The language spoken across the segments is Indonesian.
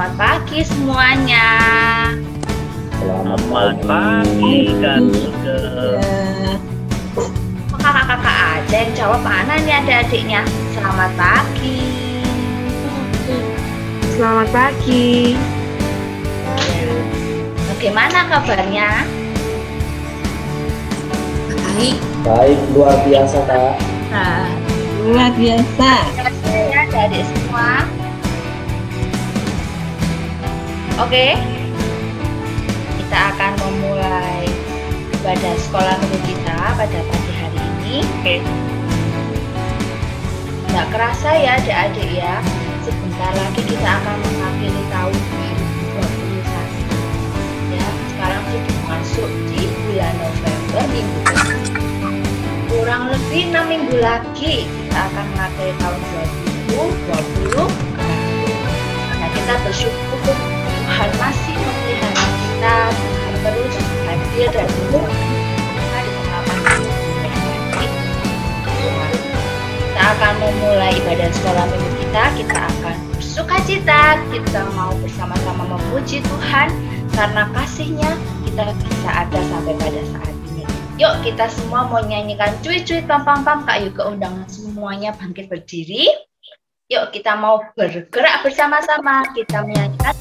Selamat pagi semuanya. Selamat pagi, Kak Nika. Kok kakak-kakak aja yang jawab, mana nih adik-adiknya? Selamat pagi. Selamat pagi. Bagaimana kabarnya? Baik, luar biasa, Kak. Luar biasa. Ya, adik-adik semua. Oke, kita akan memulai ibadah sekolah minggu kita pada pagi hari ini. Nggak kerasa ya adik-adik ya, sebentar lagi kita akan mengakhiri tahun 2021. Ya, sekarang sudah masuk di bulan November minggu depan. Kurang lebih 6 minggu lagi kita akan mengakhiri tahun 2020. Nah, kita bersyukur Tuhan masih memelihara kita, Tuhan terus hadir dan menolong kita di tengah-tengah pandemi. Kita akan memulai ibadah sekolah minggu kita akan bersukacita, kita mau bersama-sama memuji Tuhan karena kasih-Nya kita bisa ada sampai pada saat ini. Yuk kita semua mau nyanyikan cuit-cuit pam-pam-pam, Kak Yuga undang semuanya bangkit berdiri. Yuk kita mau bergerak bersama-sama, kita menyanyikan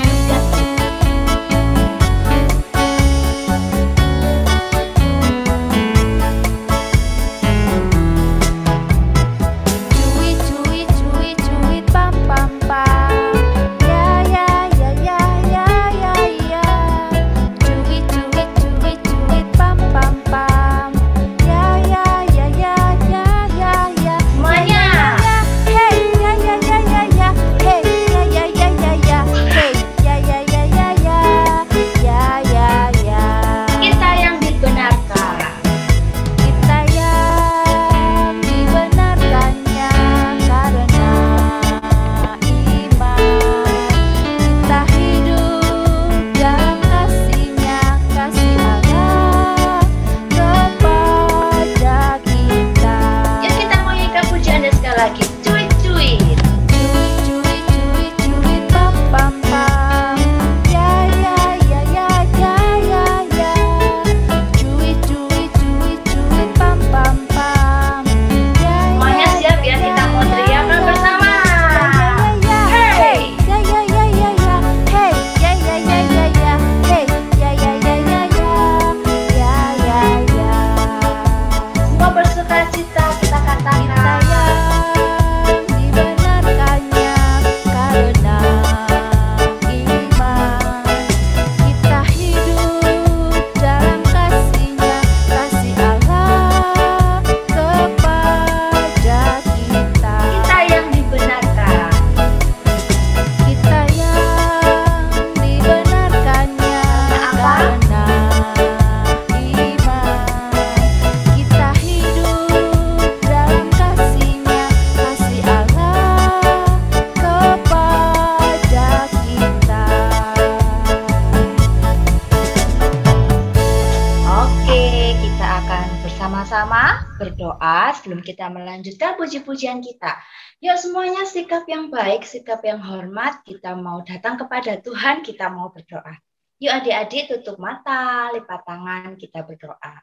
berdoa sebelum kita melanjutkan puji-pujian kita. Yuk semuanya sikap yang baik, sikap yang hormat, kita mau datang kepada Tuhan, kita mau berdoa. Yuk adik-adik tutup mata, lipat tangan, kita berdoa.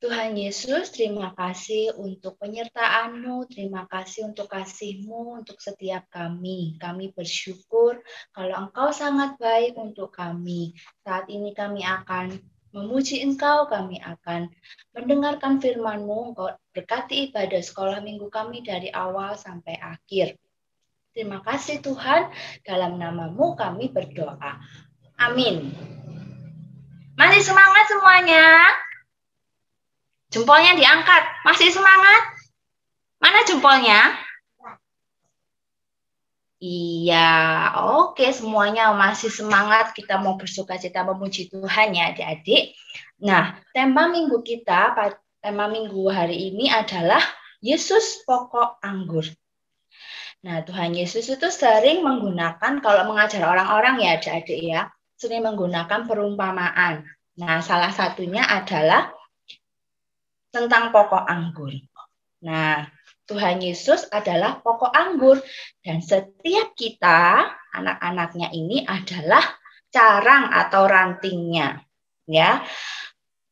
Tuhan Yesus, terima kasih untuk penyertaan-Mu, terima kasih untuk kasih-Mu untuk setiap kami. Kami bersyukur kalau Engkau sangat baik untuk kami. Saat ini kami akan memuji Engkau, kami akan mendengarkan firman-Mu. Engkau berkati ibadah sekolah minggu kami dari awal sampai akhir. Terima kasih Tuhan, dalam nama-Mu kami berdoa. Amin. Masih semangat semuanya? Jempolnya diangkat. Masih semangat? Mana jempolnya? Iya, oke semuanya masih semangat, kita mau bersukacita memuji Tuhan ya adik-adik. Nah, tema minggu hari ini adalah Yesus pokok anggur. Nah, Tuhan Yesus itu sering menggunakan, kalau mengajar orang-orang ya adik-adik ya, sering menggunakan perumpamaan. Nah, salah satunya adalah tentang pokok anggur. Nah, Tuhan Yesus adalah pokok anggur dan setiap kita anak-anaknya ini adalah carang atau rantingnya. Ya,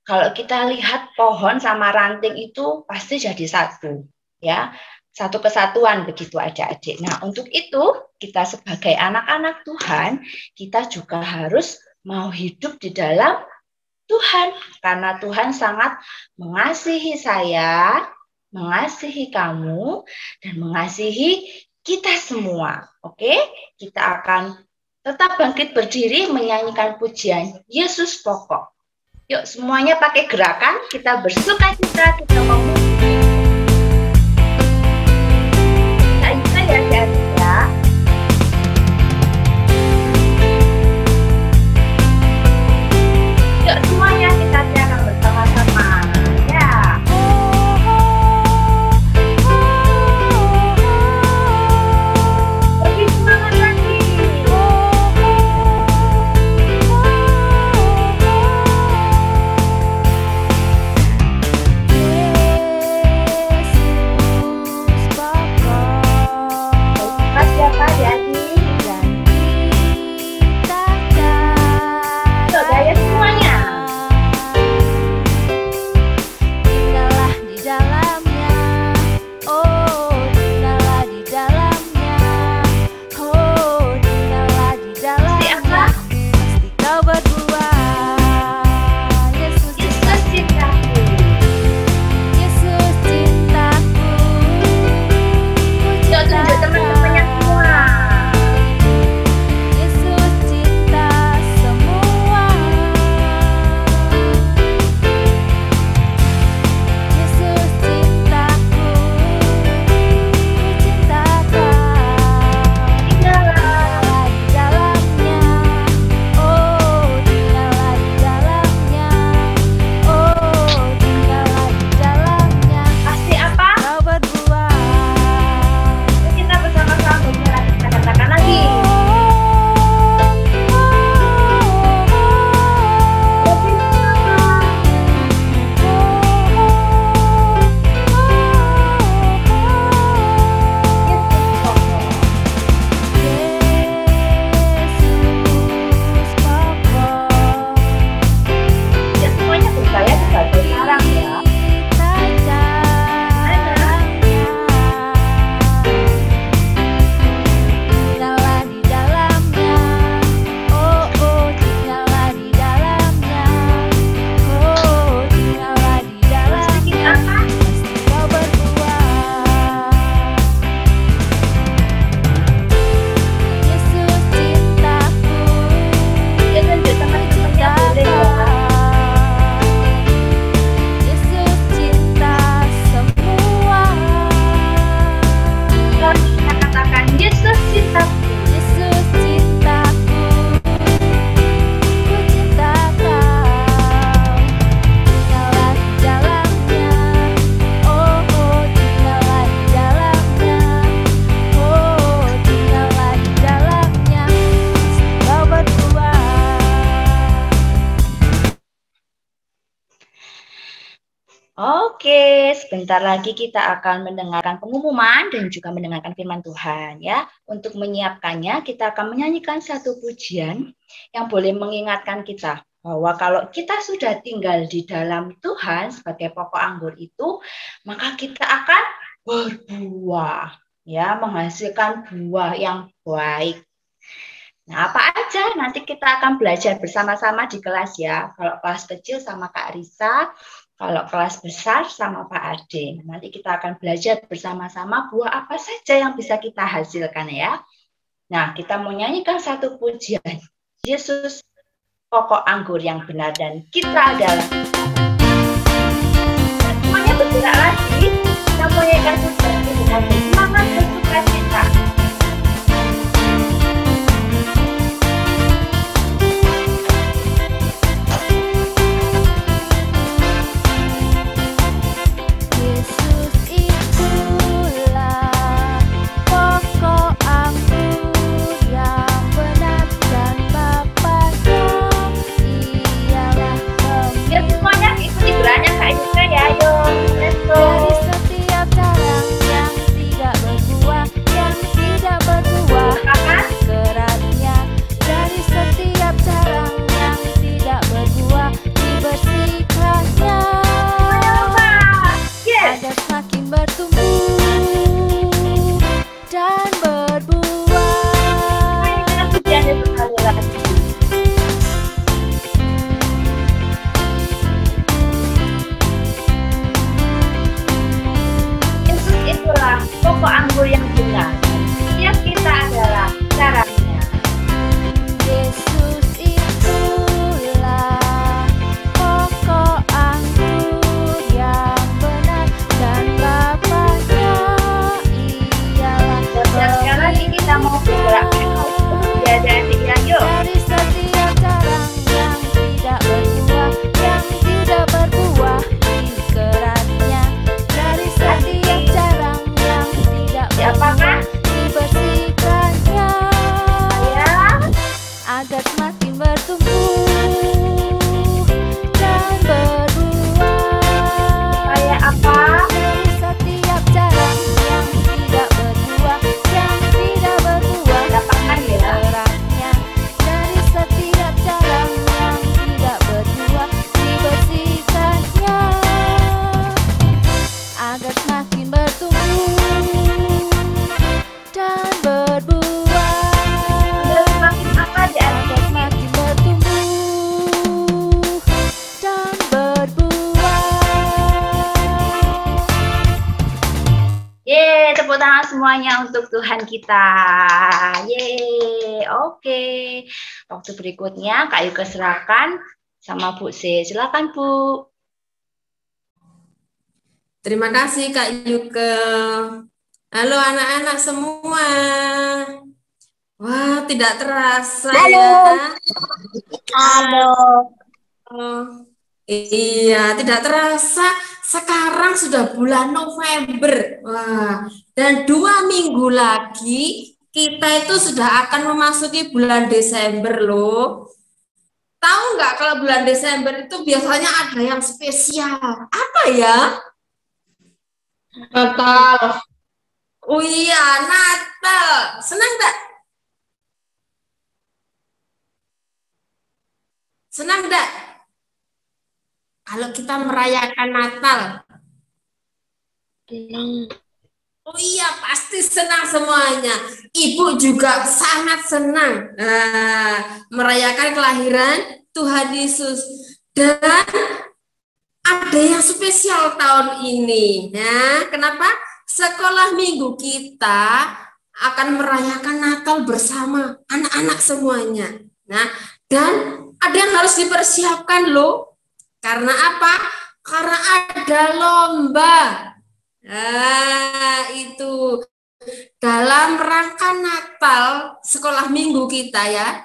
kalau kita lihat pohon sama ranting itu pasti jadi satu, ya, satu kesatuan begitu adik-adik. Nah, untuk itu kita sebagai anak-anak Tuhan, kita juga harus mau hidup di dalam Tuhan, karena Tuhan sangat mengasihi saya, mengasihi kamu, dan mengasihi kita semua. Oke, kita akan tetap bangkit berdiri menyanyikan pujian Yesus pokok. Yuk semuanya pakai gerakan, kita bersuka cita, kita memuji. Kita juga ya adik-adik ya. Yuk semuanya kita akan bersama-sama. Ya. Lebih semangat lagi. Siapa jadi? Yuk gaya semuanya. Tinggallah di dalamnya, oh tinggallah di dalamnya, oh tinggallah di dalamnya. Pasti kau berbuah, Yesus cintaku. Yesus cintaku. Yuk tunjuk teman-temannya semua. Yesus cinta semua. Yesus cintaku, ku cinta kau. Tinggallah di dalamnya, oh tinggallah di dalamnya, oh tinggallah di dalamnya. Pasti apa? Kau berbuah. Kita bersama-sama berjalan, kita katakan lagi. Lebih semangat. Yesus pokok. Ya semuanya bergaya sebagai sarang ya. Tinggallah di dalamnya, oh oh tinggallah di dalamnya, oh tinggallah di dalamnya. Pasti kau berbuah. Yesus cintaku, Ya tunjuk teman-temannya boleh ya. Yesus cinta semua. Mari kita katakan Yesus cintaku. Yesus cintaku, ku cinta kau. Tinggallah di dalamnya, oh oh tinggallah di dalamnya, oh tinggallah di dalamnya. Pasti kau berbuah. Oke, sebentar lagi kita akan mendengarkan pengumuman dan juga mendengarkan firman Tuhan ya. Untuk menyiapkannya, kita akan menyanyikan satu pujian yang boleh mengingatkan kita bahwa kalau kita sudah tinggal di dalam Tuhan sebagai pokok anggur itu, maka kita akan berbuah ya, menghasilkan buah yang baik. Nah, apa aja nanti kita akan belajar bersama-sama di kelas ya. Kalau kelas kecil sama Kak Risa, kalau kelas besar sama Pak Ade. Nanti kita akan belajar bersama-sama buah apa saja yang bisa kita hasilkan ya. Nah, kita mau nyanyikan satu pujian. Yesus pokok anggur yang benar dan kita adalah. Dan semuanya bergerak lagi. Kita mau nyanyikan pujian dengan semangat bersuka cita. Yesus itulah pokok anggur yang benar dan Bapaknya ialah Ya semuanya tepuk tangan semuanya untuk Tuhan kita. Yeay, oke. Waktu berikutnya Kak Yuke serahkan sama Bu C. Silakan Bu. Terima kasih Kak Yuke. Halo anak-anak semua. Wah, tidak terasa ya. Halo. Oh, iya, tidak terasa. Sekarang sudah bulan November. Wah, dan 2 minggu lagi kita itu sudah akan memasuki bulan Desember loh. Tahu nggak kalau bulan Desember itu biasanya ada yang spesial. Apa ya? Natal. Oh iya, Natal. Senang nggak? Senang nggak? Kalau kita merayakan Natal. Senang. Oh iya, pasti senang semuanya. Ibu juga sangat senang merayakan kelahiran Tuhan Yesus. Dan ada yang spesial tahun ini. Nah, kenapa? Sekolah minggu kita akan merayakan Natal bersama anak-anak semuanya. Nah, dan ada yang harus dipersiapkan loh. Karena apa? Karena ada lomba. Nah, itu dalam rangka Natal sekolah minggu kita ya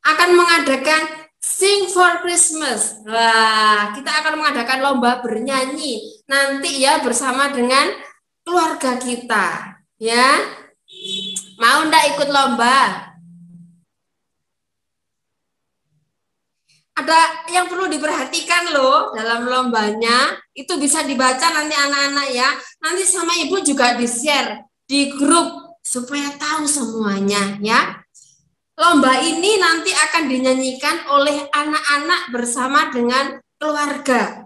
akan mengadakan Sing for Christmas. Wah, kita akan mengadakan lomba bernyanyi nanti ya bersama dengan keluarga kita. Ya, mau ndak ikut lomba? Ada yang perlu diperhatikan loh dalam lombanya, itu bisa dibaca nanti anak-anak ya. Nanti sama ibu juga di-share di grup supaya tahu semuanya ya. Lomba ini nanti akan dinyanyikan oleh anak-anak bersama dengan keluarga.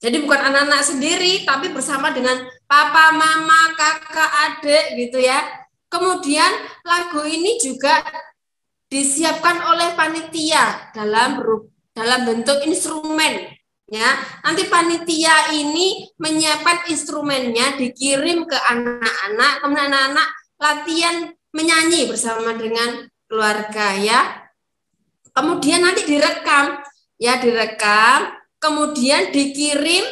Jadi bukan anak-anak sendiri, tapi bersama dengan papa, mama, kakak, adik gitu ya. Kemudian lagu ini juga disiapkan oleh panitia dalam bentuk instrumen ya. Nanti panitia ini menyiapkan instrumennya, dikirim ke anak-anak, kemudian anak-anak latihan menyanyi bersama dengan keluarga ya. Kemudian nanti direkam ya, kemudian dikirim,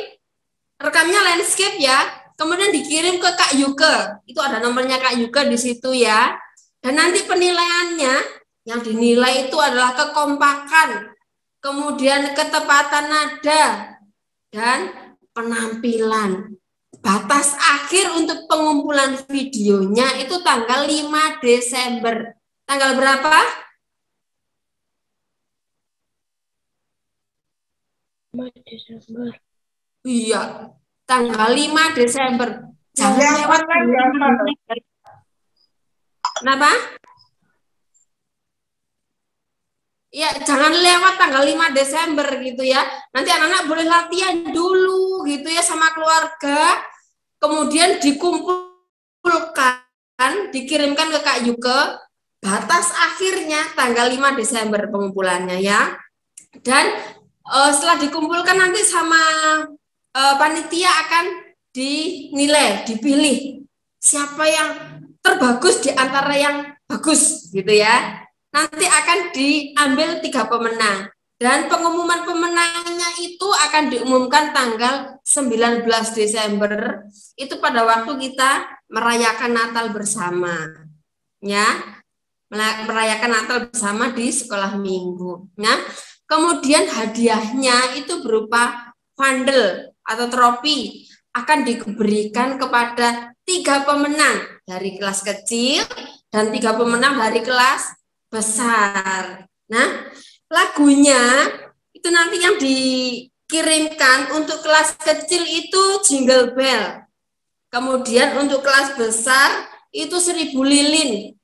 rekamnya landscape ya. Kemudian dikirim ke Kak Yuke. Itu ada nomornya Kak Yuke di situ ya. Dan nanti penilaiannya yang dinilai itu adalah kekompakan, kemudian ketepatan nada, dan penampilan. Batas akhir untuk pengumpulan videonya itu tanggal 5 Desember. Tanggal berapa? 5 Desember. Iya, tanggal 5 Desember. Jangan lewat tanggal. Kenapa? Ya, jangan lewat tanggal 5 Desember gitu ya. Nanti anak-anak boleh latihan dulu gitu ya sama keluarga. Kemudian dikumpulkan, dikirimkan ke Kak Yuke. Batas akhirnya tanggal 5 Desember pengumpulannya ya. Dan setelah dikumpulkan nanti sama panitia akan dinilai, dipilih siapa yang terbagus di antara yang bagus gitu ya. Nanti akan diambil 3 pemenang dan pengumuman pemenangnya itu akan diumumkan tanggal 19 Desember itu pada waktu kita merayakan Natal bersama ya, merayakan Natal bersama di sekolah minggu ya. Kemudian hadiahnya itu berupa bundle atau trofi akan diberikan kepada 3 pemenang dari kelas kecil dan 3 pemenang dari kelas besar. Nah, lagunya itu nanti yang dikirimkan untuk kelas kecil itu Jingle Bell. Kemudian untuk kelas besar itu 1000 Lilin.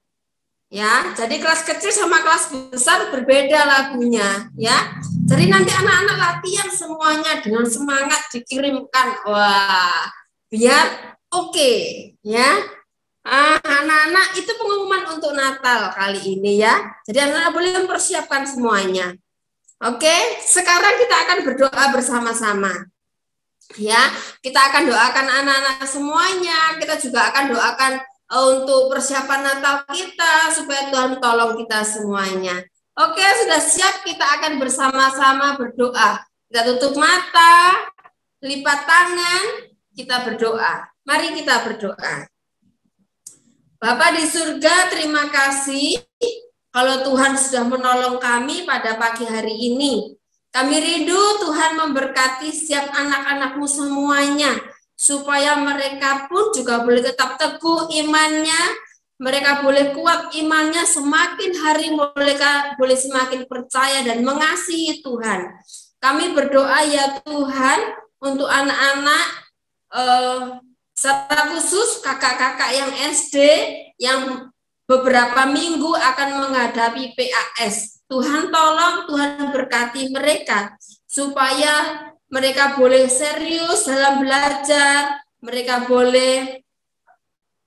Ya, jadi kelas kecil sama kelas besar berbeda lagunya, ya. Jadi nanti anak-anak latihan semuanya dengan semangat dikirimkan. Wah, biar oke, ya. Anak-anak itu pengumuman untuk Natal kali ini ya. Jadi anak-anak boleh mempersiapkan semuanya. Oke, sekarang kita akan berdoa bersama-sama. Ya, kita akan doakan anak-anak semuanya. Kita juga akan doakan untuk persiapan Natal kita supaya Tuhan tolong kita semuanya. Oke, sudah siap, kita akan bersama-sama berdoa. Kita tutup mata, lipat tangan, kita berdoa. Mari kita berdoa. Bapa di surga, terima kasih kalau Tuhan sudah menolong kami pada pagi hari ini. Kami rindu Tuhan memberkati setiap anak-anak-Mu semuanya, supaya mereka pun juga boleh tetap teguh imannya, mereka boleh kuat imannya, semakin hari mereka boleh semakin percaya dan mengasihi Tuhan. Kami berdoa ya Tuhan untuk anak-anak secara khusus kakak-kakak yang SD yang beberapa minggu akan menghadapi PAS. Tuhan tolong, Tuhan berkati mereka supaya mereka boleh serius dalam belajar, mereka boleh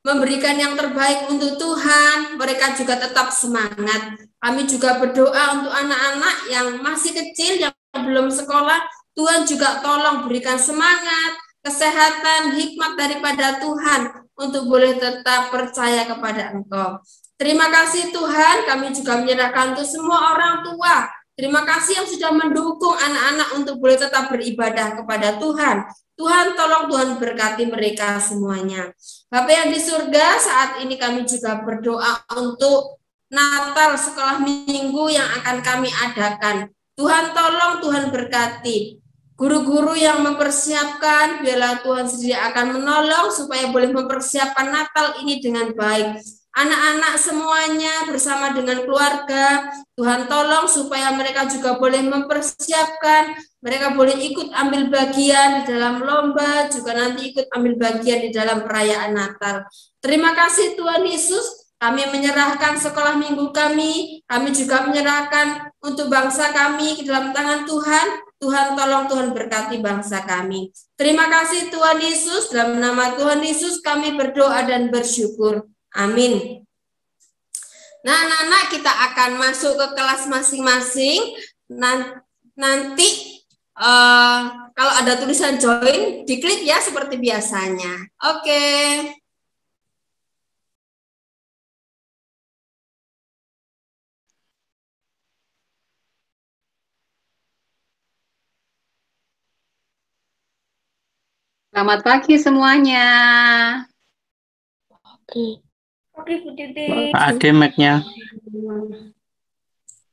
memberikan yang terbaik untuk Tuhan, mereka juga tetap semangat. Kami juga berdoa untuk anak-anak yang masih kecil, yang belum sekolah, Tuhan juga tolong berikan semangat, kesehatan, hikmat daripada Tuhan untuk boleh tetap percaya kepada Engkau. Terima kasih Tuhan, kami juga menyerahkan untuk semua orang tua. Terima kasih yang sudah mendukung anak-anak untuk boleh tetap beribadah kepada Tuhan. Tuhan tolong, Tuhan berkati mereka semuanya. Bapa yang di surga, saat ini kami juga berdoa untuk Natal sekolah minggu yang akan kami adakan. Tuhan tolong, Tuhan berkati. Guru-guru yang mempersiapkan, biarlah Tuhan sendiri akan menolong supaya boleh mempersiapkan Natal ini dengan baik. Anak-anak semuanya bersama dengan keluarga, Tuhan tolong supaya mereka juga boleh mempersiapkan, mereka boleh ikut ambil bagian di dalam lomba, juga nanti ikut ambil bagian di dalam perayaan Natal. Terima kasih Tuhan Yesus, kami menyerahkan sekolah minggu kami juga menyerahkan untuk bangsa kami ke dalam tangan Tuhan. Tuhan tolong, Tuhan berkati bangsa kami. Terima kasih Tuhan Yesus, dalam nama Tuhan Yesus kami berdoa dan bersyukur. Amin. Nah, anak-anak, kita akan masuk ke kelas masing-masing. Nanti kalau ada tulisan join, diklik ya seperti biasanya. Oke. Selamat pagi semuanya. Oke, Bu Titi. Pak Ade mic-nya.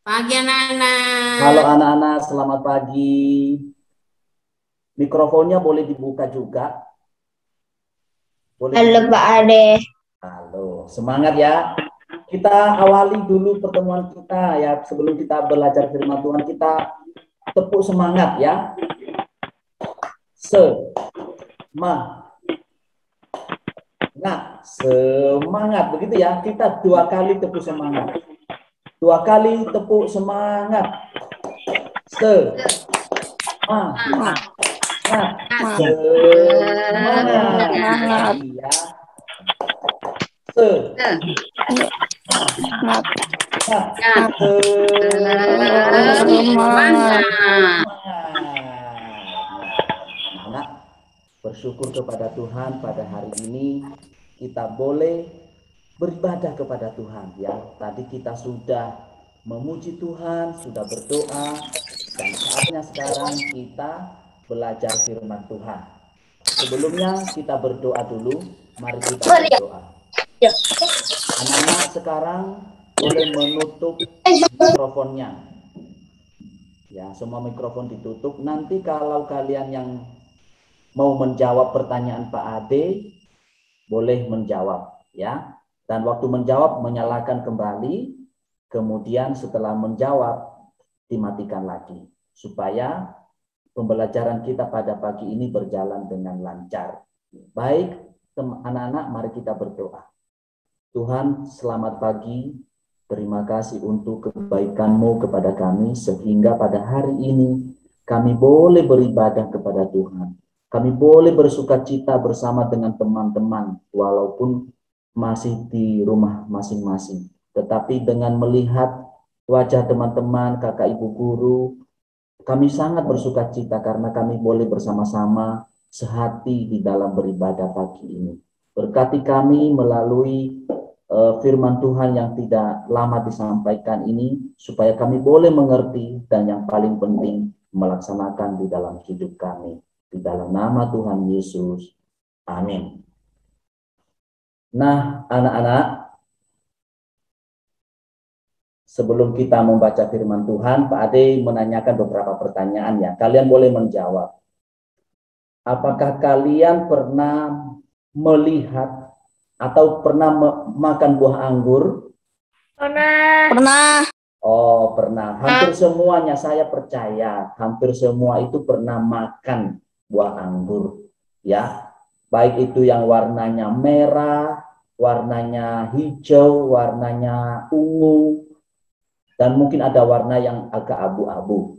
Pagi anak-anak. Halo anak-anak, selamat pagi. Mikrofonnya boleh dibuka juga. Boleh. Halo Pak Ade. Halo, semangat ya. Kita awali dulu pertemuan kita ya. Sebelum kita belajar firman Tuhan, kita tepuk semangat ya. Semangat, begitu ya. Kita 2 kali tepuk semangat. 2 kali tepuk semangat. Semangat. Iya. Anak, bersyukur kepada Tuhan pada hari ini kita boleh beribadah kepada Tuhan ya. Tadi kita sudah memuji Tuhan, sudah berdoa, dan saatnya sekarang kita belajar firman Tuhan. Sebelumnya kita berdoa dulu. Mari kita berdoa. Anak-anak sekarang boleh menutup mikrofonnya. Ya, semua mikrofon ditutup. Nanti kalau kalian yang mau menjawab pertanyaan Pak Ade, boleh menjawab ya. Dan waktu menjawab menyalakan kembali, kemudian setelah menjawab dimatikan lagi supaya pembelajaran kita pada pagi ini berjalan dengan lancar. Baik, anak-anak, mari kita berdoa. Tuhan, selamat pagi. Terima kasih untuk kebaikan-Mu kepada kami sehingga pada hari ini kami boleh beribadah kepada Tuhan. Kami boleh bersukacita bersama dengan teman-teman walaupun masih di rumah masing-masing. Tetapi dengan melihat wajah teman-teman, kakak ibu guru, kami sangat bersukacita karena kami boleh bersama-sama sehati di dalam beribadah pagi ini. Berkati kami melalui firman Tuhan yang tidak lama disampaikan ini, supaya kami boleh mengerti dan yang paling penting melaksanakan di dalam hidup kami. Di dalam nama Tuhan Yesus. Amin. Nah, anak-anak, sebelum kita membaca firman Tuhan, Pak Ade menanyakan beberapa pertanyaan ya. Kalian boleh menjawab. Apakah kalian pernah melihat atau pernah makan buah anggur? Pernah. Oh, pernah. Hampir semuanya, saya percaya, hampir semua itu pernah makan buah anggur. Ya, baik itu yang warnanya merah, warnanya hijau, warnanya ungu, dan mungkin ada warna yang agak abu-abu.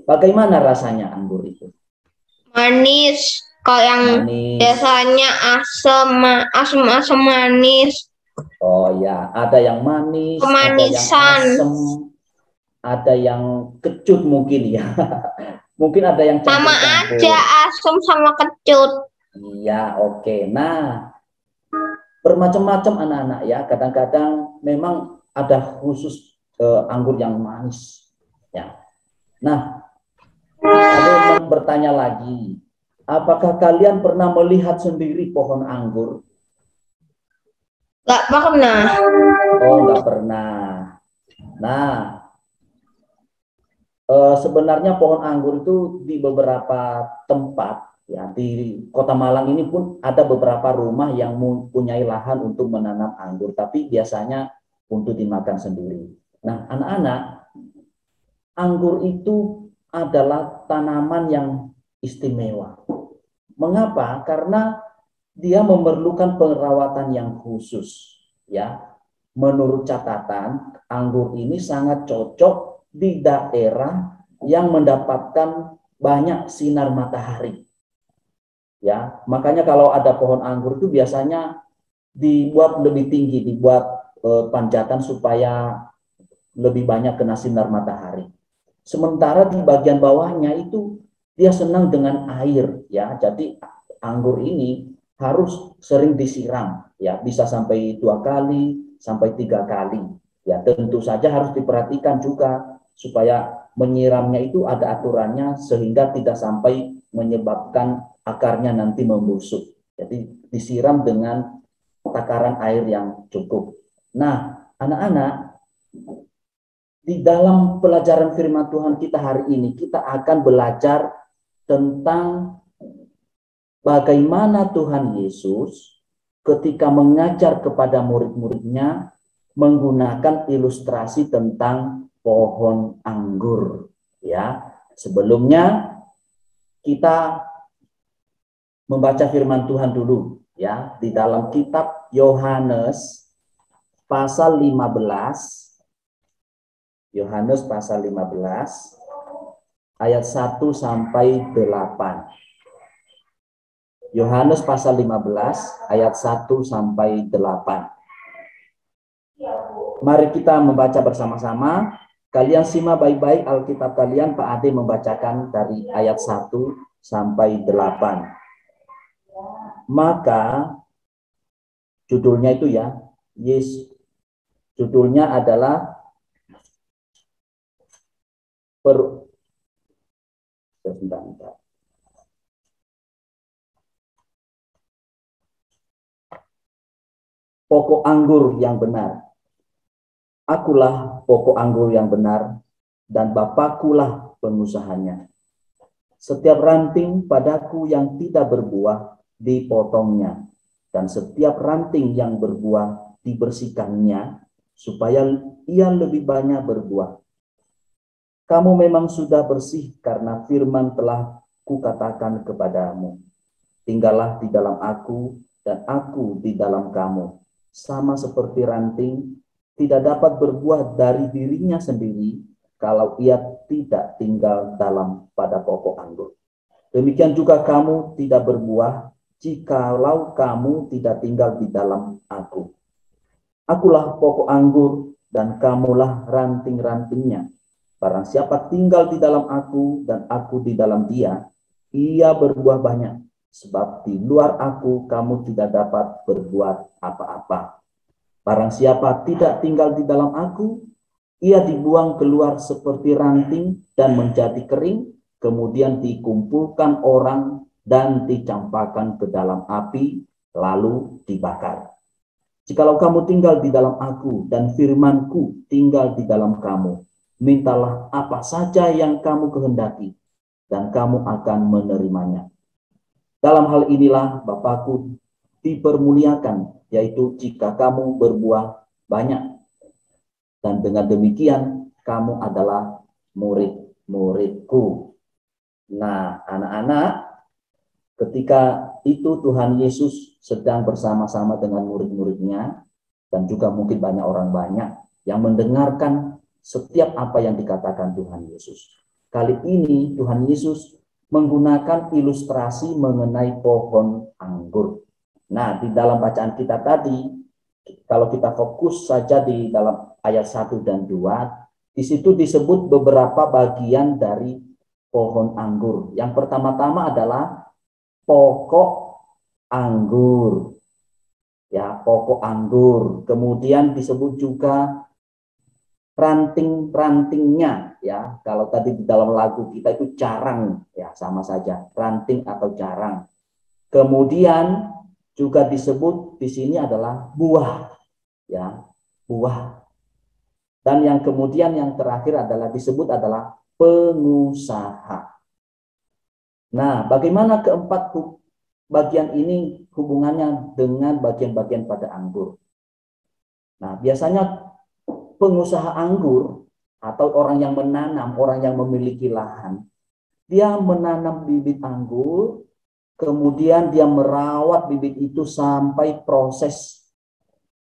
Bagaimana rasanya anggur itu? Manis. Kalau yang Manis. biasanya asam manis. Oh ya, ada yang manis, Kemanisan. ada yang asam, ada yang kecut mungkin ya. Mungkin ada yang Sama campur-campur. aja asam sama kecut. Iya, oke. Nah, bermacam-macam anak-anak ya. Kadang-kadang memang ada khusus anggur yang manis. Ya. Nah, ada yang bertanya lagi. Apakah kalian pernah melihat sendiri pohon anggur? Gak pernah. Oh, nggak pernah. Nah, sebenarnya pohon anggur itu di beberapa tempat, ya, di Kota Malang ini pun ada beberapa rumah yang mempunyai lahan untuk menanam anggur, tapi biasanya untuk dimakan sendiri. Nah, anak-anak, anggur itu adalah tanaman yang istimewa. Mengapa? Karena dia memerlukan perawatan yang khusus, ya. Menurut catatan, anggur ini sangat cocok di daerah yang mendapatkan banyak sinar matahari. Ya, makanya kalau ada pohon anggur itu biasanya dibuat lebih tinggi, dibuat panjatan supaya lebih banyak kena sinar matahari. Sementara di bagian bawahnya itu dia senang dengan air, ya. Jadi anggur ini harus sering disiram, ya, bisa sampai 2 kali, sampai 3 kali. Ya, tentu saja harus diperhatikan juga supaya menyiramnya itu ada aturannya sehingga tidak sampai menyebabkan akarnya nanti membusuk. Jadi disiram dengan takaran air yang cukup. Nah, anak-anak, di dalam pelajaran firman Tuhan kita hari ini, kita akan belajar tentang bagaimana Tuhan Yesus ketika mengajar kepada murid-muridnya menggunakan ilustrasi tentang pohon anggur. Ya, sebelumnya kita membaca firman Tuhan dulu, ya, di dalam kitab Yohanes pasal 15. Yohanes pasal 15 ayat 1 sampai 8. Yohanes pasal 15 ayat 1 sampai 8. Mari kita membaca bersama-sama. Kalian simak baik-baik Alkitab kalian. Pak Ade membacakan dari ayat 1 sampai 8. Maka judulnya itu ya, judulnya adalah pokok anggur yang benar. Akulah pokok anggur yang benar, dan Bapakkulah pengusahanya. Setiap ranting padaku yang tidak berbuah dipotongnya, dan setiap ranting yang berbuah dibersihkannya, supaya ia lebih banyak berbuah. Kamu memang sudah bersih karena firman telah kukatakan kepadamu. Tinggallah di dalam aku dan aku di dalam kamu. Sama seperti ranting tidak dapat berbuah dari dirinya sendiri kalau ia tidak tinggal dalam pada pokok anggur. Demikian juga kamu tidak berbuah jikalau kamu tidak tinggal di dalam aku. Akulah pokok anggur dan kamulah ranting-rantingnya. Barang siapa tinggal di dalam aku dan aku di dalam dia, ia berbuah banyak. sebab di luar aku kamu tidak dapat berbuat apa-apa. Barang siapa tidak tinggal di dalam aku, ia dibuang keluar seperti ranting dan menjadi kering, kemudian dikumpulkan orang dan dicampakkan ke dalam api, lalu dibakar. Jikalau kamu tinggal di dalam aku dan firmanku tinggal di dalam kamu, mintalah apa saja yang kamu kehendaki, dan kamu akan menerimanya. Dalam hal inilah Bapakku dipermuliakan, yaitu jika kamu berbuah banyak. Dan dengan demikian kamu adalah murid-muridku. Nah, anak-anak, ketika itu Tuhan Yesus sedang bersama-sama dengan murid-muridnya, dan juga mungkin banyak orang banyak yang mendengarkan setiap apa yang dikatakan Tuhan Yesus. Kali ini Tuhan Yesus menggunakan ilustrasi mengenai pohon anggur. Nah, di dalam bacaan kita tadi, kalau kita fokus saja di dalam ayat 1 dan 2, di situ disebut beberapa bagian dari pohon anggur. Yang pertama-tama adalah pokok anggur. Ya, pokok anggur. Kemudian disebut juga ranting-rantingnya, ya. Kalau tadi di dalam lagu kita itu carang, ya, sama saja, ranting atau carang. Kemudian juga disebut di sini adalah buah, ya, buah. Dan yang kemudian yang terakhir adalah disebut adalah pengusaha. Nah, bagaimana keempat bagian ini hubungannya dengan bagian-bagian pada anggur? Nah, biasanya pengusaha anggur atau orang yang menanam, orang yang memiliki lahan, dia menanam bibit anggur, kemudian dia merawat bibit itu sampai proses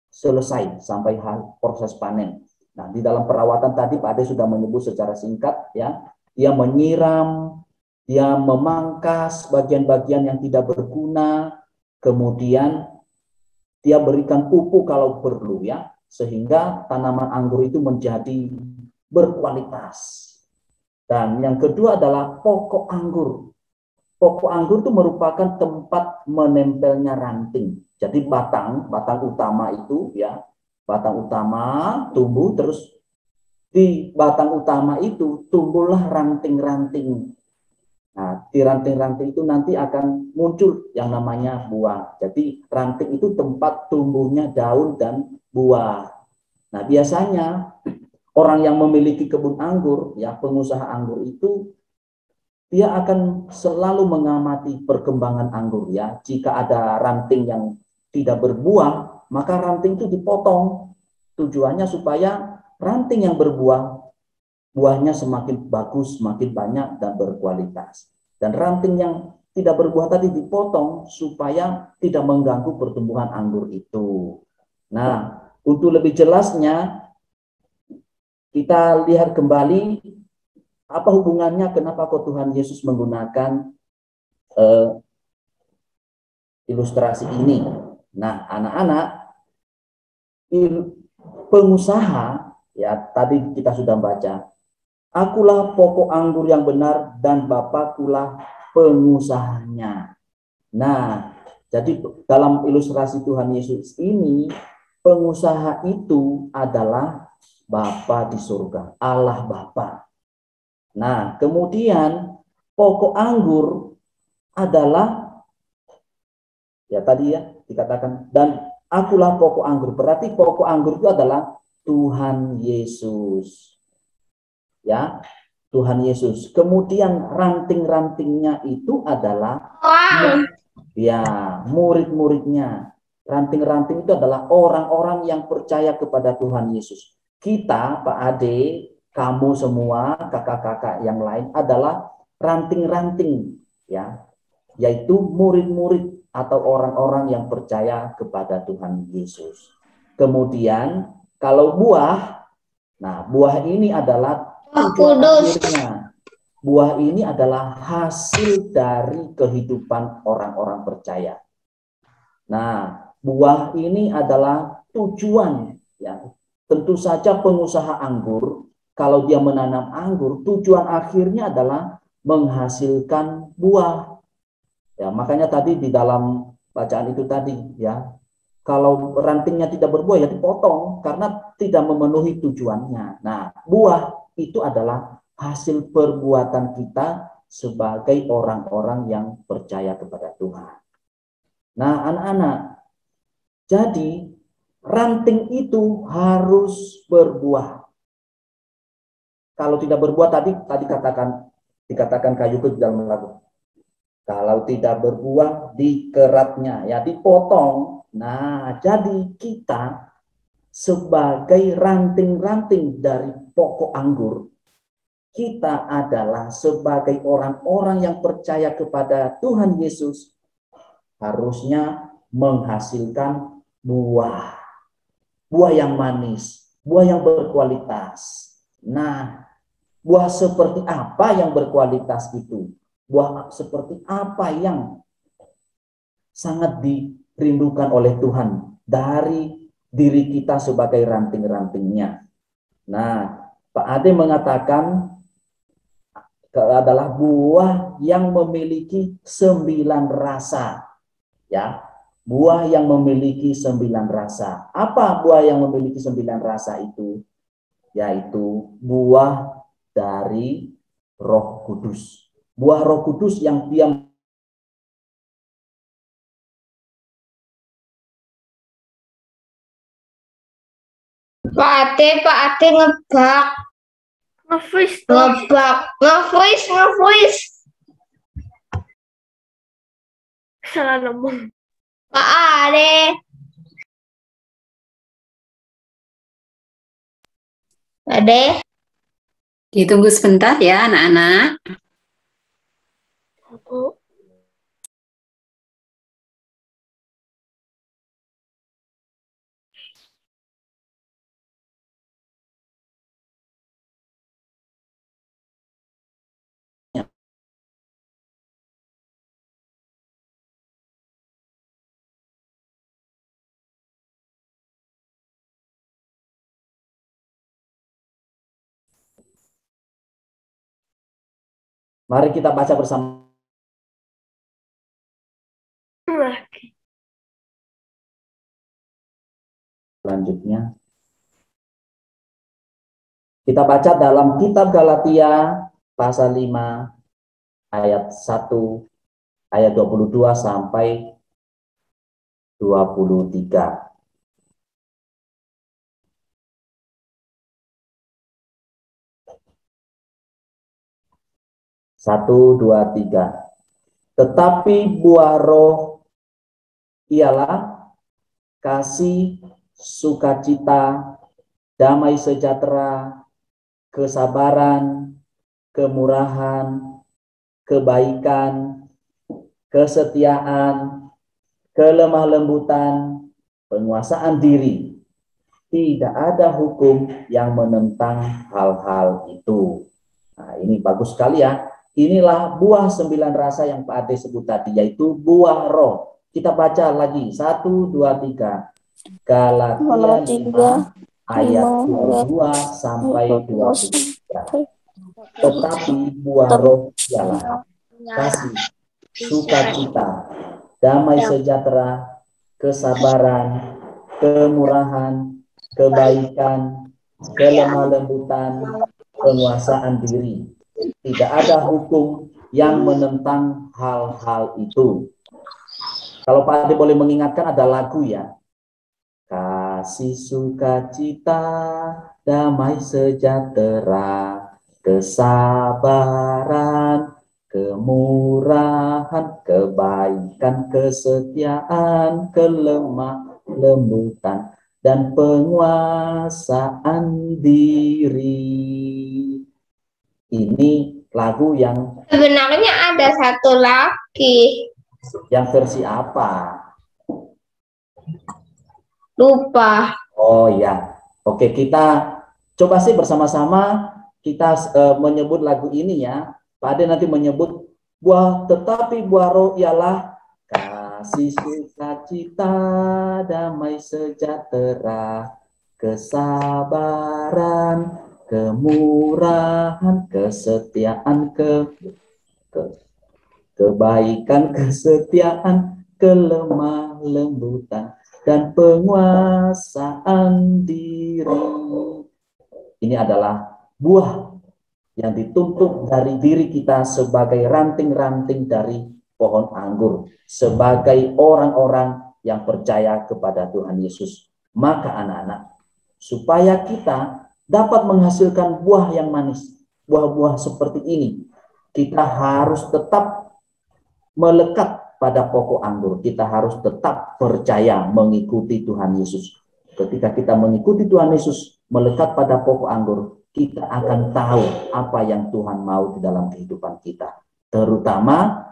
selesai, sampai proses panen. Nah, di dalam perawatan tadi Pak Ade sudah menyebut secara singkat, ya, dia menyiram, dia memangkas bagian-bagian yang tidak berguna, kemudian dia berikan pupuk kalau perlu, ya, sehingga tanaman anggur itu menjadi berkualitas. Dan yang kedua adalah pokok anggur. Pokok anggur itu merupakan tempat menempelnya ranting. Jadi batang utama itu, ya, batang utama tumbuh, terus di batang utama itu tumbuhlah ranting-ranting. Nah, di ranting-ranting itu nanti akan muncul yang namanya buah. Jadi ranting itu tempat tumbuhnya daun dan buah. Nah, biasanya orang yang memiliki kebun anggur, ya, pengusaha anggur itu, dia akan selalu mengamati perkembangan anggur, ya. Jika ada ranting yang tidak berbuah, maka ranting itu dipotong. Tujuannya supaya ranting yang berbuah, buahnya semakin bagus, semakin banyak dan berkualitas. Dan ranting yang tidak berbuah tadi dipotong supaya tidak mengganggu pertumbuhan anggur itu. Nah, untuk lebih jelasnya, kita lihat kembali apa hubungannya, kenapa kok Tuhan Yesus menggunakan ilustrasi ini. Nah, anak-anak, pengusaha, ya, tadi kita sudah baca, akulah pokok anggur yang benar dan Bapakkulah pengusahanya. Nah, jadi dalam ilustrasi Tuhan Yesus ini, pengusaha itu adalah Bapa di surga, Allah Bapa. Nah, kemudian pokok anggur adalah, ya tadi, ya, dikatakan, dan akulah pokok anggur. Berarti pokok anggur itu adalah Tuhan Yesus. Ya, Tuhan Yesus. Kemudian ranting-rantingnya itu adalah ya, murid-muridnya. Ranting-ranting itu adalah orang-orang yang percaya kepada Tuhan Yesus. Kita, Pak Ade, kamu semua, kakak-kakak yang lain adalah ranting-ranting, ya, yaitu murid-murid atau orang-orang yang percaya kepada Tuhan Yesus. Kemudian kalau buah, nah, buah ini adalah tujuan akhirnya. Buah ini adalah hasil dari kehidupan orang-orang percaya. Nah, buah ini adalah tujuan, ya. Tentu saja pengusaha anggur, kalau dia menanam anggur, tujuan akhirnya adalah menghasilkan buah. Ya, makanya tadi di dalam bacaan itu tadi ya, kalau rantingnya tidak berbuah ya dipotong karena tidak memenuhi tujuannya. Nah, buah itu adalah hasil perbuatan kita sebagai orang-orang yang percaya kepada Tuhan. Nah, anak-anak, jadi ranting itu harus berbuah. Kalau tidak berbuah tadi dikatakan kayu ke dalam lagu. Kalau tidak berbuah, dikeratnya, ya dipotong. Nah, jadi kita sebagai ranting-ranting dari pokok anggur, kita adalah sebagai orang-orang yang percaya kepada Tuhan Yesus, harusnya menghasilkan buah. Buah yang manis, buah yang berkualitas. Nah, buah seperti apa yang berkualitas itu? Buah seperti apa yang sangat dirindukan oleh Tuhan dari diri kita sebagai ranting-rantingnya. Nah, Pak Ade mengatakan adalah buah yang memiliki 9 rasa. Ya, buah yang memiliki 9 rasa. Apa buah yang memiliki 9 rasa itu? Yaitu buah dari Roh Kudus. Buah Roh Kudus yang dia Pak Ate ngebak. Nge-freeze. Salah ngomong. Pak Ade. Ade. Ditunggu sebentar ya anak-anak. Bu. Mari kita baca bersama. Selanjutnya, kita baca dalam kitab Galatia pasal 5 ayat 1, ayat 22 sampai 23. Satu, dua, tiga. Tetapi buah roh ialah kasih, sukacita, damai sejahtera, kesabaran, kemurahan, kebaikan, kesetiaan, kelemah lembutan, penguasaan diri. Tidak ada hukum yang menentang hal-hal itu. Nah, ini bagus sekali ya. Inilah buah 9 rasa yang Pak Ade sebut tadi, yaitu buah roh. Kita baca lagi, 1, 2, 3. Galatia 5 ayat 22 sampai 23. Tetapi buah roh ialah kasih, sukacita, damai sejahtera, kesabaran, kemurahan, kebaikan, kelemah lembutan, penguasaan diri. Tidak ada hukum yang menentang hal-hal itu. Kalau Pak Ade boleh mengingatkan, ada lagu ya. Kasih, sukacita, damai sejahtera, kesabaran, kemurahan, kebaikan, kesetiaan, kelemah lembutan, dan penguasaan diri. Ini lagu yang Sebenarnya ada satu lagi. yang versi apa? Lupa. Oh ya, oke, kita coba sih bersama-sama kita menyebut lagu ini ya. Pak Ade nanti menyebut buah, tetapi buah roh ialah kasih, sukacita, damai sejahtera, kesabaran, kemurahan, kesetiaan, kebaikan, kesetiaan, kelemah lembutan, dan penguasaan diri. Ini adalah buah yang dituntut dari diri kita sebagai ranting-ranting dari pohon anggur, sebagai orang-orang yang percaya kepada Tuhan Yesus. Maka anak-anak, supaya kita dapat menghasilkan buah yang manis, buah-buah seperti ini, kita harus tetap melekat pada pokok anggur. Kita harus tetap percaya mengikuti Tuhan Yesus. Ketika kita mengikuti Tuhan Yesus, melekat pada pokok anggur, kita akan tahu apa yang Tuhan mau di dalam kehidupan kita. Terutama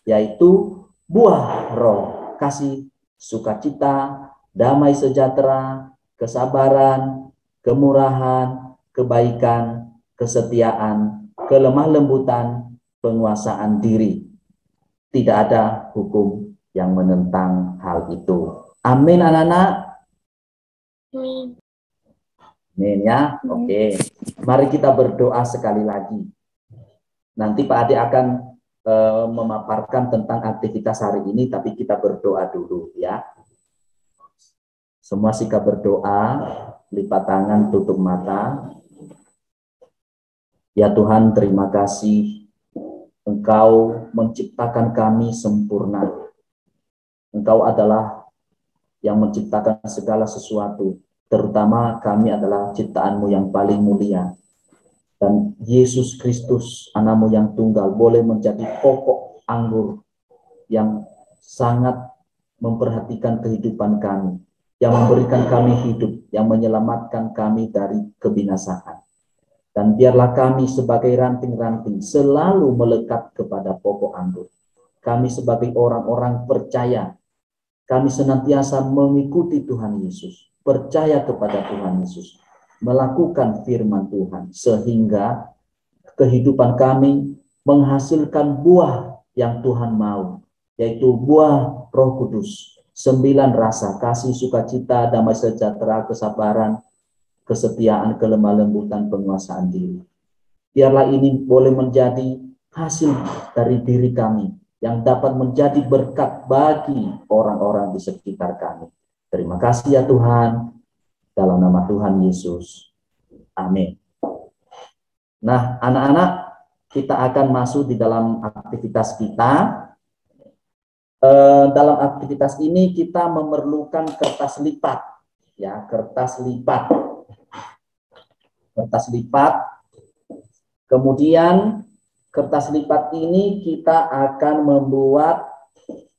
yaitu buah roh, kasih, sukacita, damai sejahtera, kesabaran, kemurahan, kebaikan, kesetiaan, kelemah lembutan, penguasaan diri. Tidak ada hukum yang menentang hal itu. Amin, anak-anak. Amin ya. Oke. Mari kita berdoa sekali lagi. Nanti Pak Ade akan memaparkan tentang aktivitas hari ini, tapi kita berdoa dulu ya. Semua sikap berdoa, lipat tangan, tutup mata. Ya Tuhan, terima kasih Engkau menciptakan kami sempurna. Engkau adalah yang menciptakan segala sesuatu. Terutama kami adalah ciptaan-Mu yang paling mulia. Dan Yesus Kristus, Anak-Mu yang tunggal, boleh menjadi pokok anggur yang sangat memperhatikan kehidupan kami, yang memberikan kami hidup, yang menyelamatkan kami dari kebinasaan. Dan biarlah kami sebagai ranting-ranting selalu melekat kepada pokok anggur. Kami sebagai orang-orang percaya, kami senantiasa mengikuti Tuhan Yesus, percaya kepada Tuhan Yesus, melakukan firman Tuhan, sehingga kehidupan kami menghasilkan buah yang Tuhan mau, yaitu buah Roh Kudus, 9 rasa, kasih, sukacita, damai sejahtera, kesabaran, kesetiaan, kelemah lembutan, penguasaan diri. Biarlah ini boleh menjadi hasil dari diri kami, yang dapat menjadi berkat bagi orang-orang di sekitar kami. Terima kasih ya Tuhan, dalam nama Tuhan Yesus. Amin. Nah, anak-anak, kita akan masuk di dalam aktivitas kita. Dalam aktivitas ini kita memerlukan kertas lipat, ya, kertas lipat. Kertas lipat. Kemudian kertas lipat ini kita akan membuat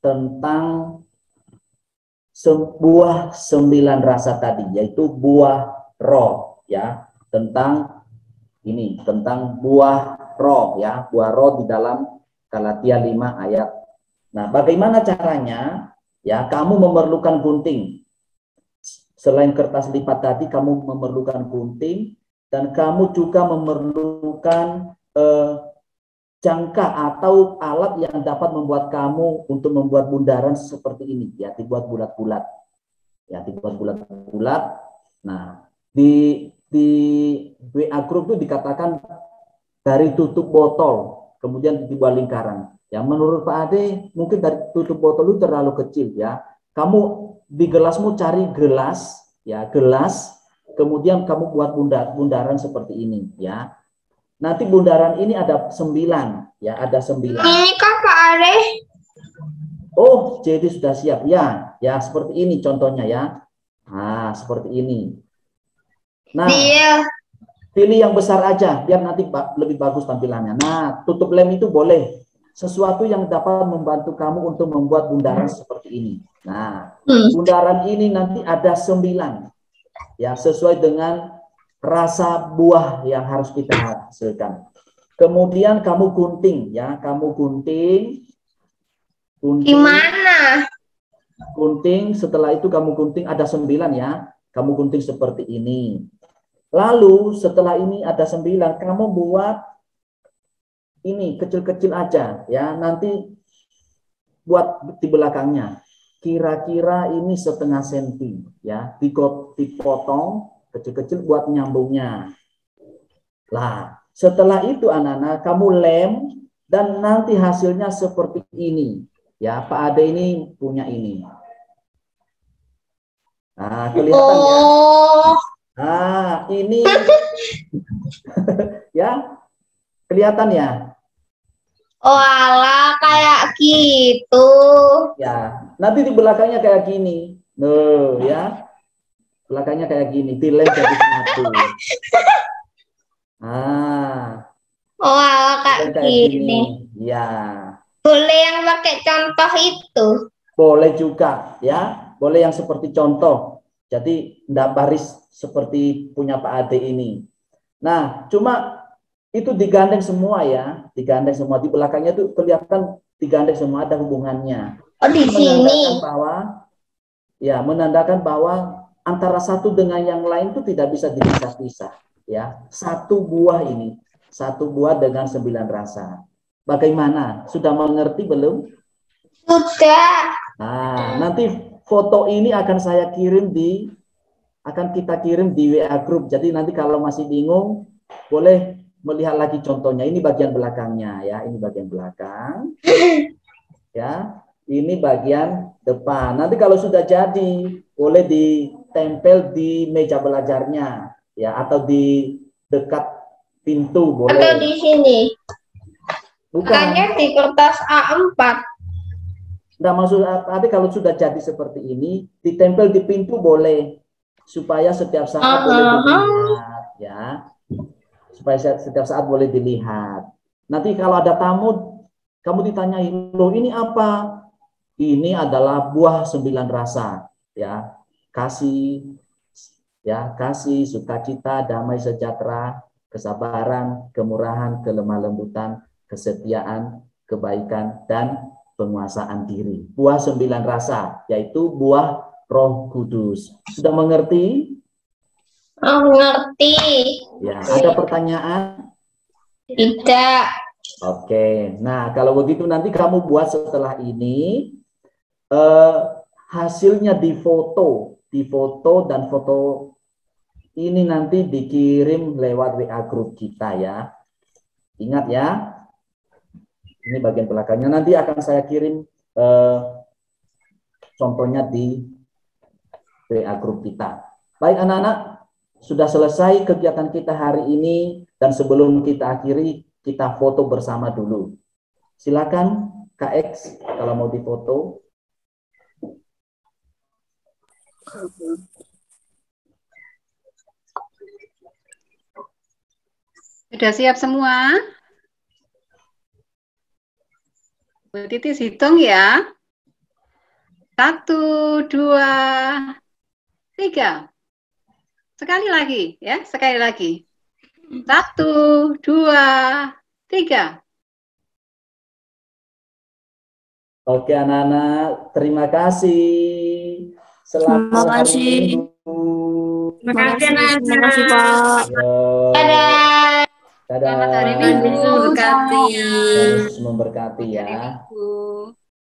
tentang sebuah 9 rasa tadi, yaitu buah roh, ya, tentang ini, tentang buah roh, ya, buah roh di dalam Galatia 5 ayat. Nah, bagaimana caranya? Ya, kamu memerlukan gunting. Selain kertas lipat tadi, kamu memerlukan gunting, dan kamu juga memerlukan jangka atau alat yang dapat membuat kamu untuk membuat bundaran seperti ini, ya, dibuat bulat-bulat, ya, dibuat bulat-bulat. Nah, di WA group itu dikatakan dari tutup botol kemudian dibuat lingkaran. Ya, menurut Pak Ade mungkin dari tutup botol itu terlalu kecil, ya. Kamu di gelasmu cari gelas, ya, gelas, kemudian kamu buat bundaran seperti ini, ya. Nanti bundaran ini ada 9, ya, ada 9. Ini kah Pak Ade? Oh, jadi sudah siap, ya, ya, seperti ini contohnya, ya. Nah, seperti ini. Nah, pilih yang besar aja, biar nanti lebih bagus tampilannya. Nah, tutup lem itu boleh. Sesuatu yang dapat membantu kamu untuk membuat bundaran seperti ini. Nah, bundaran ini nanti ada 9. Ya, sesuai dengan rasa buah yang harus kita hasilkan. Kemudian kamu gunting, ya, kamu gunting. Gimana? Gunting, setelah itu kamu gunting ada 9, ya. Kamu gunting seperti ini. Lalu setelah ini ada 9, kamu buat ini kecil-kecil aja, ya. Nanti buat di belakangnya. Kira-kira ini 1/2 senti, ya. Dipotong kecil-kecil buat nyambungnya. Lah, setelah itu anak-anak kamu lem Dan nanti hasilnya seperti ini. Ya, Pak Ade ini punya ini. Nah, kelihatan ya. Oh, Nah, ini ya, kelihatan ya. oh alah kayak gitu. Ya, nanti di belakangnya kayak gini. Ya. Belakangnya kayak gini, dilem jadi satu. Ah, Oh alah dilem kayak kayak gini. gini. Ya, Boleh yang pakai contoh itu. boleh juga ya. Boleh yang seperti contoh. Jadi enggak baris seperti punya Pak Ade ini. Nah, cuma itu digandeng semua ya, digandeng semua di belakangnya itu kelihatan digandeng semua, ada hubungannya. Oh di Itu sini. menandakan bahwa ya, menandakan bahwa antara satu dengan yang lain itu tidak bisa dipisah-pisah ya. Satu buah ini, satu buah dengan 9 rasa. Bagaimana? Sudah mengerti belum? Sudah. Nah, nanti foto ini akan kita kirim di WA group. Jadi nanti kalau masih bingung, boleh melihat lagi contohnya. Ini bagian belakangnya ya, ini bagian belakang. Ya, ini bagian depan. Nanti kalau sudah jadi, boleh ditempel di meja belajarnya ya, atau di dekat pintu Atau boleh. di sini. Bukan. Makanya di kertas A4. Nah, maksud nanti kalau sudah jadi seperti ini, ditempel di pintu boleh, supaya setiap saat boleh dilihat ya. Supaya setiap saat boleh dilihat. Nanti kalau ada tamu, kamu ditanyain, loh ini apa? Ini adalah buah 9 rasa ya. Kasih ya, kasih, sukacita, damai sejahtera, kesabaran, kemurahan, kelemah lembutan, kesetiaan, kebaikan, dan penguasaan diri. Buah 9 rasa, yaitu buah Roh Kudus. Sudah mengerti? Oh, ngerti. Ya, ada pertanyaan? Tidak. Oke, nah kalau begitu nanti kamu buat setelah ini, hasilnya difoto dan foto ini nanti dikirim lewat WA group kita ya. Ingat ya, ini bagian belakangnya nanti akan saya kirim contohnya di WA group kita. Baik anak-anak, sudah selesai kegiatan kita hari ini dan sebelum kita akhiri, kita foto bersama dulu. Silakan Kak X kalau mau difoto. Sudah siap semua? Bu Titis hitung ya. 1, 2, 3. Sekali lagi ya, sekali lagi. 1, 2, 3. Oke anak-anak, terima kasih. Selamat hari Minggu. Terima kasih anak-anak. Terima kasih Pak. Dadah. Dadah. Selamat hari Minggu. Tuhan Yesus memberkati. Tuhan Yesus memberkati Hari ya. Minggu.